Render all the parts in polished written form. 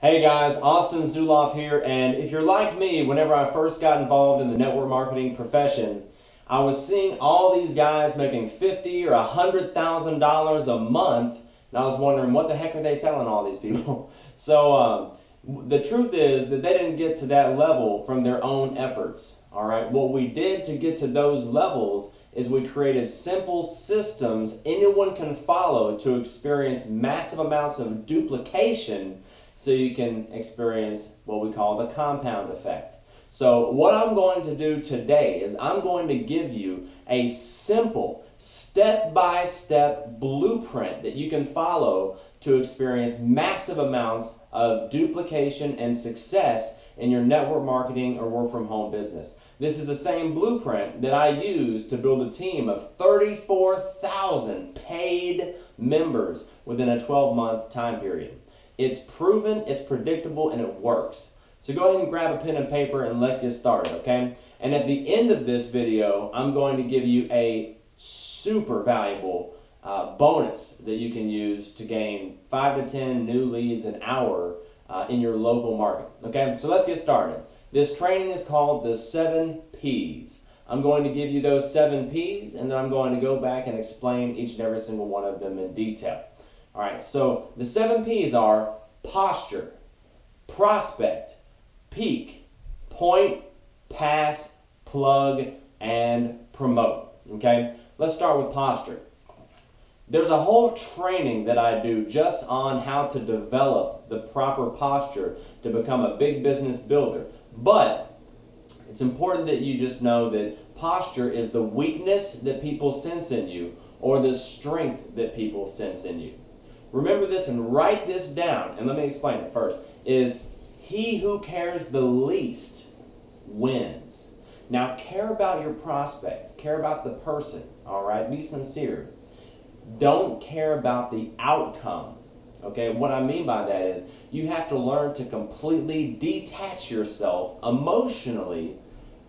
Hey guys, Austin Zuloff here, and if you're like me, whenever I first got involved in the network marketing profession, I was seeing all these guys making $50,000 or $100,000 a month, and I was wondering what the heck are they telling all these people? So the truth is that they didn't get to that level from their own efforts. All right, what we did to get to those levels is we created simple systems anyone can follow to experience massive amounts of duplication, so you can experience what we call the compound effect. So what I'm going to do today is I'm going to give you a simple step-by-step blueprint that you can follow to experience massive amounts of duplication and success in your network marketing or work from home business. This is the same blueprint that I used to build a team of 34,000 paid members within a 12-month time period. It's proven, it's predictable, and it works. So go ahead and grab a pen and paper and let's get started, okay? And at the end of this video, I'm going to give you a super valuable bonus that you can use to gain 5 to 10 new leads an hour in your local market, okay? So let's get started. This training is called the 7 Ps. I'm going to give you those 7 Ps, and then I'm going to go back and explain each and every single one of them in detail. All right, so the 7 Ps are posture, prospect, peak, point, pass, plug, and promote. Okay, let's start with posture. There's a whole training that I do just on how to develop the proper posture to become a big business builder. But it's important that you just know that posture is the weakness that people sense in you or the strength that people sense in you. Remember this and write this down, and let me explain it first, is he who cares the least wins. Now care about your prospect, care about the person, all right? Be sincere. Don't care about the outcome, okay? What I mean by that is you have to learn to completely detach yourself emotionally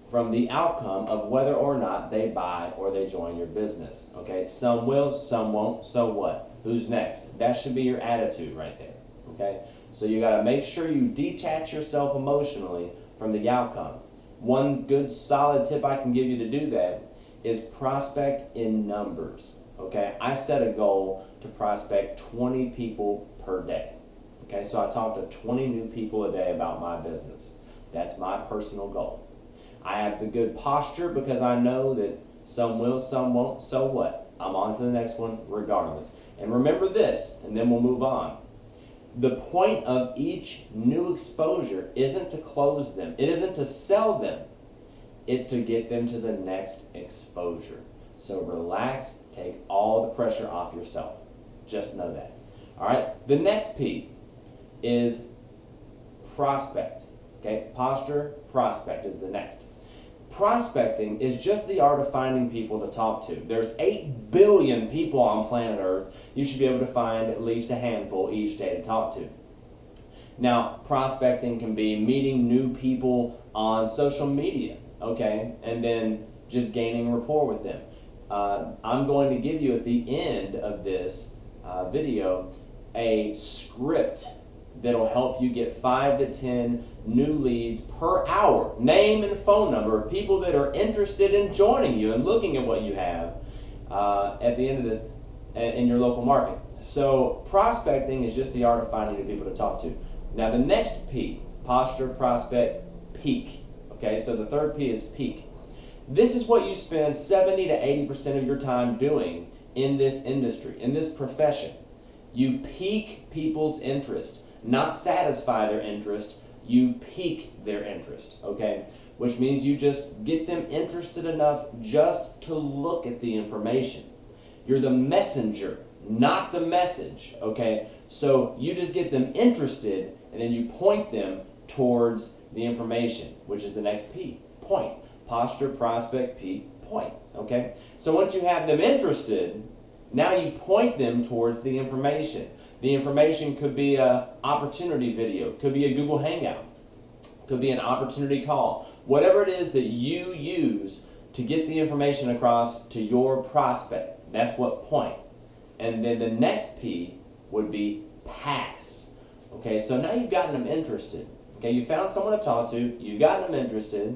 from the outcome of whether or not they buy or they join your business, okay? Some will, some won't, so what? Who's next? That should be your attitude right there, okay? So you got to make sure you detach yourself emotionally from the outcome. One good solid tip I can give you to do that is prospect in numbers, okay? I set a goal to prospect 20 people per day, okay? So I talk to 20 new people a day about my business. That's my personal goal. I have the good posture because I know that some will, some won't, so what? I'm on to the next one regardless. And remember this, and then we'll move on. The point of each new exposure isn't to close them. It isn't to sell them. It's to get them to the next exposure. So relax, take all the pressure off yourself. Just know that. All right, the next P is prospect. Okay, posture, prospect is the next. Prospecting is just the art of finding people to talk to. There's 8 billion people on planet Earth. You should be able to find at least a handful each day to talk to. Now, prospecting can be meeting new people on social media, okay, and then just gaining rapport with them. I'm going to give you at the end of this video a script that'll help you get 5 to 10 new leads per hour, name and phone number of people that are interested in joining you and looking at what you have at the end of this in your local market. So prospecting is just the art of finding new people to talk to. Now the next P, posture, prospect, peak. Okay, so the third P is peak. This is what you spend 70 to 80% of your time doing in this industry, in this profession. You pique people's interest. Not satisfy their interest, you pique their interest, okay? Which means you just get them interested enough just to look at the information. You're the messenger, not the message, okay? So you just get them interested and then you point them towards the information, which is the next P, point. Posture, prospect, peak, point, okay? So once you have them interested, now you point them towards the information. The information could be an opportunity video, could be a Google Hangout, could be an opportunity call. Whatever it is that you use to get the information across to your prospect, that's what point. And then the next P would be pass. Okay, so now you've gotten them interested. Okay, you found someone to talk to, you've gotten them interested,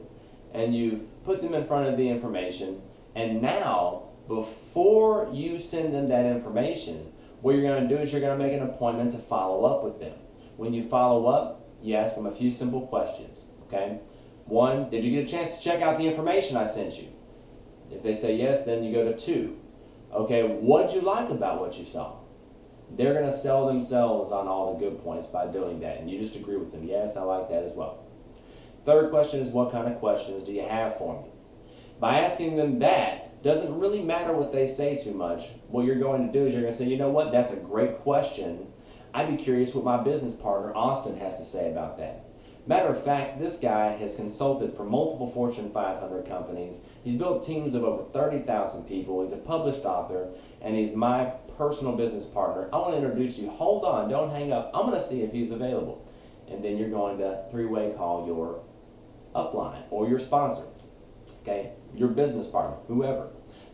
and you've put them in front of the information, and now, before you send them that information, what you're going to do is you're going to make an appointment to follow up with them. When you follow up, you ask them a few simple questions, okay? One, did you get a chance to check out the information I sent you? If they say yes, then you go to two. Okay, what did you like about what you saw? They're going to sell themselves on all the good points by doing that, and you just agree with them. Yes, I like that as well. Third question is, what kind of questions do you have for me? By asking them that, doesn't really matter what they say too much. What you're going to do is you're going to say, you know what, that's a great question. I'd be curious what my business partner, Austin, has to say about that. Matter of fact, this guy has consulted for multiple Fortune 500 companies. He's built teams of over 30,000 people. He's a published author, and he's my personal business partner. I want to introduce you. Hold on, don't hang up. I'm going to see if he's available. And then you're going to three-way call your upline or your sponsor, okay, your business partner, whoever.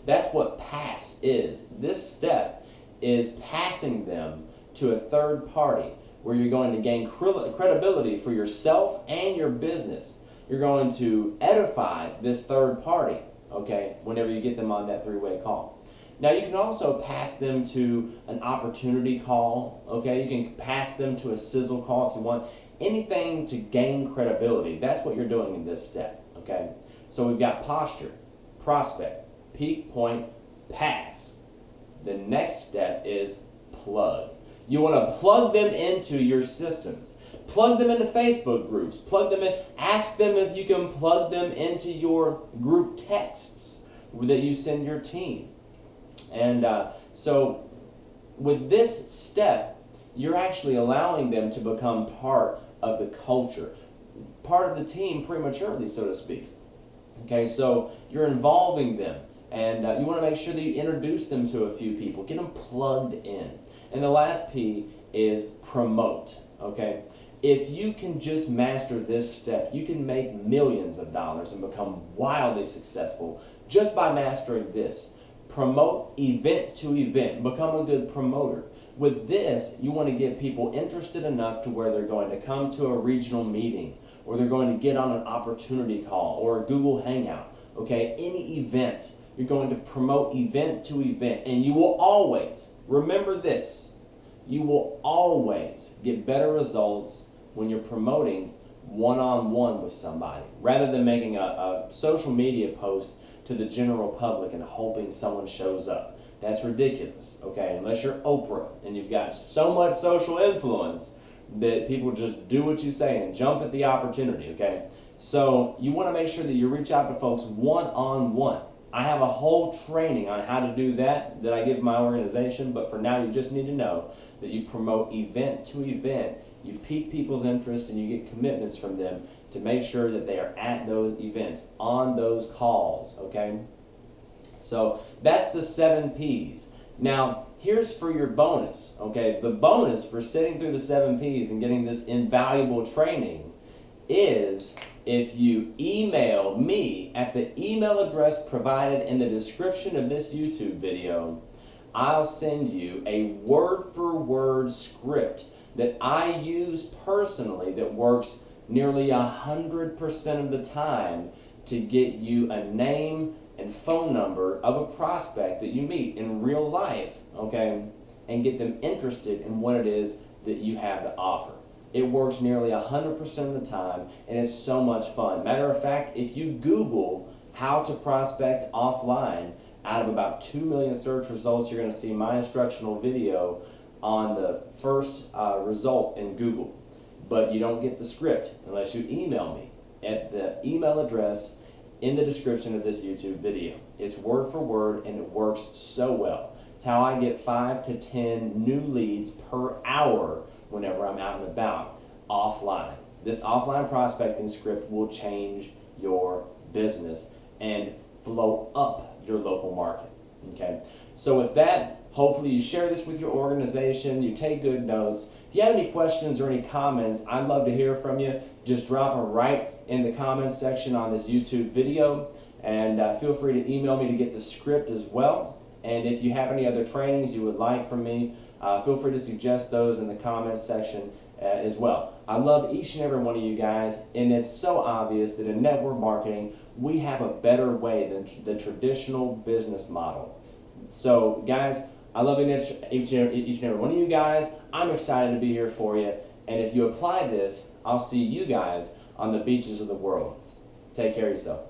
That's what pass is. This step is passing them to a third party where you're going to gain credibility for yourself and your business. You're going to edify this third party, okay, whenever you get them on that three-way call. Now, you can also pass them to an opportunity call, okay? You can pass them to a sizzle call if you want. Anything to gain credibility. That's what you're doing in this step, okay? So we've got posture, prospect, peak, point, pass. The next step is plug. You want to plug them into your systems. Plug them into Facebook groups. Plug them in. Ask them if you can plug them into your group texts that you send your team. And so with this step, you're actually allowing them to become part of the culture, part of the team prematurely, so to speak. Okay, so you're involving them, and you want to make sure that you introduce them to a few people. Get them plugged in. And the last P is promote, okay? If you can just master this step, you can make millions of dollars and become wildly successful just by mastering this. Promote event to event. Become a good promoter. With this, you want to get people interested enough to where they're going to come to a regional meeting, or they're going to get on an opportunity call or a Google Hangout, okay? Any event. You're going to promote event to event, and you will always, remember this, you will always get better results when you're promoting one-on-one with somebody, rather than making a social media post to the general public and hoping someone shows up. That's ridiculous, okay? Unless you're Oprah and you've got so much social influence that people just do what you say and jump at the opportunity, okay? So you want to make sure that you reach out to folks one-on-one. I have a whole training on how to do that I give my organization, but for now you just need to know that you promote event to event. You pique people's interest and you get commitments from them to make sure that they are at those events, on those calls, okay? So that's the 7 Ps. Now, here's for your bonus, okay? The bonus for sitting through the 7 Ps and getting this invaluable training is if you email me at the email address provided in the description of this YouTube video. I'll send you a word-for-word script that I use personally that works nearly 100% of the time to get you a name and phone number of a prospect that you meet in real life, okay, and get them interested in what it is that you have to offer. It works nearly 100% of the time, and it's so much fun. Matter of fact, if you Google how to prospect offline, out of about 2 million search results, you're going to see my instructional video on the first result in Google. But you don't get the script unless you email me at the email address in the description of this YouTube video. It's word for word, and it works so well. It's how I get 5 to 10 new leads per hour whenever I'm out and about offline. This offline prospecting script will change your business and blow up your local market, okay? So with that, hopefully you share this with your organization, you take good notes. If you have any questions or any comments, I'd love to hear from you. Just drop them right in the comments section on this YouTube video, and feel free to email me to get the script as well. And if you have any other trainings you would like from me, feel free to suggest those in the comments section, as well. I love each and every one of you guys, and it's so obvious that in network marketing, we have a better way than the traditional business model. So guys, I love each and every one of you guys. I'm excited to be here for you, and if you apply this, I'll see you guys on the beaches of the world. Take care of yourself.